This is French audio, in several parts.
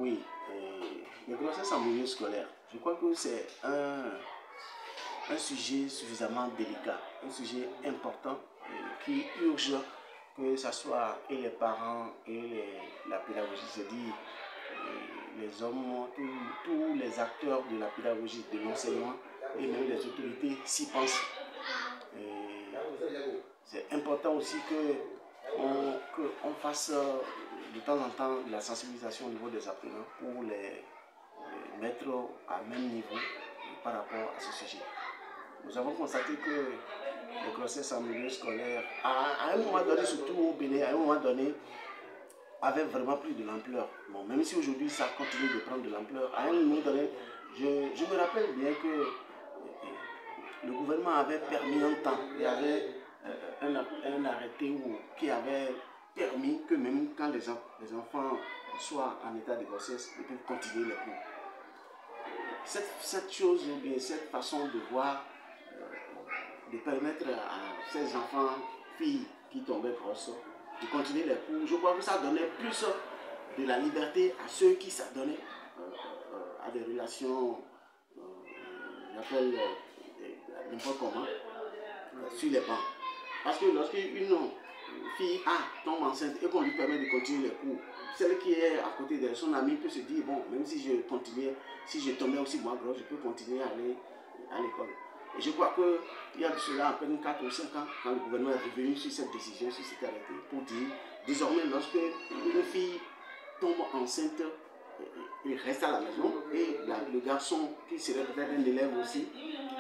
Oui, les grossesses en milieu scolaire, je crois que c'est un sujet suffisamment délicat, un sujet important qui urge que ce soit et les parents et la pédagogie, c'est-à-dire les hommes, tous les acteurs de la pédagogie, de l'enseignement et même les autorités s'y pensent. C'est important aussi qu'on fasse de temps en temps de la sensibilisation au niveau des apprenants pour les mettre à même niveau par rapport à ce sujet. Nous avons constaté que les grossesses en milieu scolaire, à un moment donné, surtout au Bénin, à un moment donné, avaient vraiment pris de l'ampleur. Bon, même si aujourd'hui ça continue de prendre de l'ampleur, à un moment donné, je me rappelle bien que le gouvernement avait permis un temps, il y avait un arrêté qui avait permis que même quand les enfants soient en état de grossesse, ils peuvent continuer les cours. Cette chose, ou bien cette façon de voir, de permettre à ces enfants, filles qui tombaient grosses, de continuer les cours, je crois que ça donnait plus de la liberté à ceux qui s'adonnaient à des relations, j'appelle n'importe comment, sur les bancs. Parce que lorsqu'une fille tombe enceinte et qu'on lui permet de continuer les cours, celle qui est à côté de son amie peut se dire, bon, même si je continuais, si je tombais aussi moi gros, je peux continuer à aller à l'école. Et je crois qu'il y a de cela à peine 4 ou 5 ans, quand le gouvernement est revenu sur cette décision, sur cet arrêté, pour dire, désormais, lorsque une fille tombe enceinte, il reste à la maison, et le garçon, qui serait peut-être un élève aussi,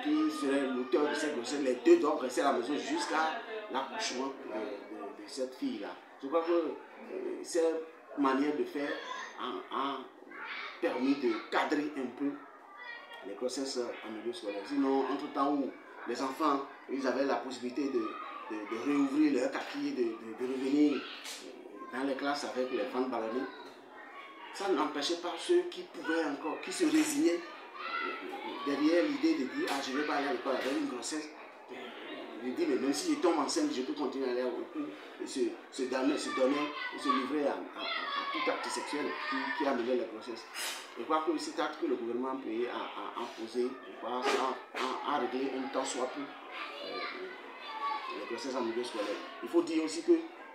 qui serait l'auteur de cette grossesse, les deux doivent rester à la maison jusqu'à l'accouchement de cette fille-là. Je crois que cette manière de faire a permis de cadrer un peu les grossesses en milieu scolaire. Sinon, entre-temps où les enfants, ils avaient la possibilité de réouvrir leur kaki, de revenir dans les classes avec les grandes ballonnées, ça n'empêchait pas ceux qui pouvaient encore, qui se résignaient derrière l'idée de dire, je ne vais pas aller à l'école avec une grossesse. Je dis, mais même si je tombe enceinte, je peux continuer à aller au cours et se donner, et se livrer à tout acte sexuel qui amenait la grossesse. Je crois que cet acte que le gouvernement a posé, a réglé un temps soit peu les grossesses en milieu scolaire. Il faut dire aussi que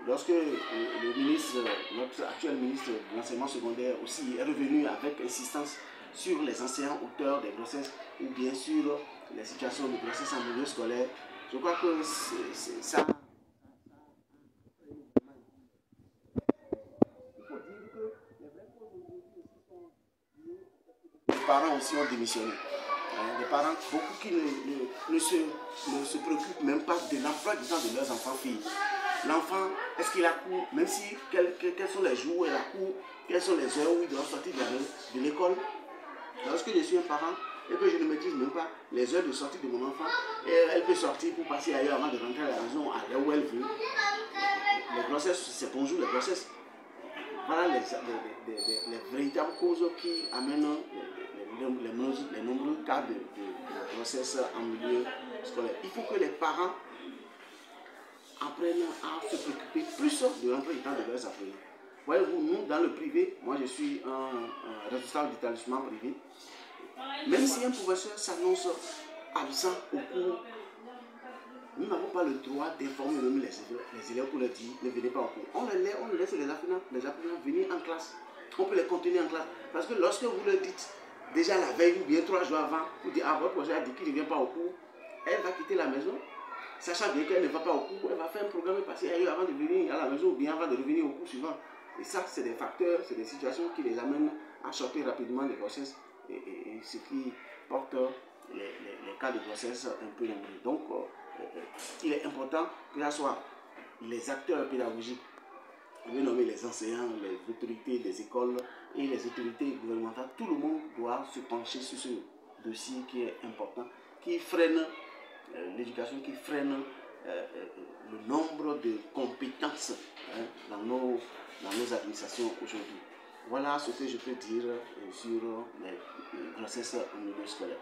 lorsque le ministre, notre actuel ministre de l'enseignement secondaire aussi est revenu avec insistance sur les enseignants auteurs des grossesses ou bien sur les situations de grossesse en milieu scolaire, je crois que ça. Les parents aussi ont démissionné. Les parents, beaucoup qui ne se préoccupent même pas de l'emploi du temps de leurs enfants filles. L'enfant, est-ce qu'il a cours, même si, quels sont les jours où il a cours, quelles sont les heures où il doit sortir de l'école. Lorsque je suis un parent et que je ne maîtrise même pas les heures de sortie de mon enfant, et elle peut sortir pour passer ailleurs avant de rentrer à la maison, à l'heure où elle veut. Les grossesses, c'est bonjour les grossesses. Voilà les véritables causes qui amènent les nombreux cas de grossesse en milieu scolaire. Il faut que les parents apprennent à se préoccuper plus de l'emploi du temps de leurs apprenants. Voyez-vous, nous, dans le privé, moi je suis un responsable d'établissement privé, même si un professeur s'annonce absent au cours, nous n'avons pas le droit d'informer les élèves pour leur dire ne venez pas au cours. On laisse les apprenants venir en classe. On peut les contenir en classe. Parce que lorsque vous leur dites, déjà la veille ou bien 3 jours avant, vous dites, votre professeur a dit qu'il ne vient pas au cours, elle va quitter la maison, sachant bien qu'elle ne va pas au cours, elle va faire un programme et passer ailleurs avant de venir à la maison ou bien avant de revenir au cours suivant. Et ça, c'est des facteurs, c'est des situations qui les amènent à sortir rapidement des grossesses et ce qui porte les cas de grossesse un peu nombreux. Donc, il est important que ce soit les acteurs pédagogiques, je vais nommer les enseignants, les autorités des écoles et les autorités gouvernementales, tout le monde doit se pencher sur ce dossier qui est important, qui freine l'éducation, qui freine le nombre de compétences dans nos administrations aujourd'hui. Voilà ce que je peux dire sur les grossesses en milieu scolaire.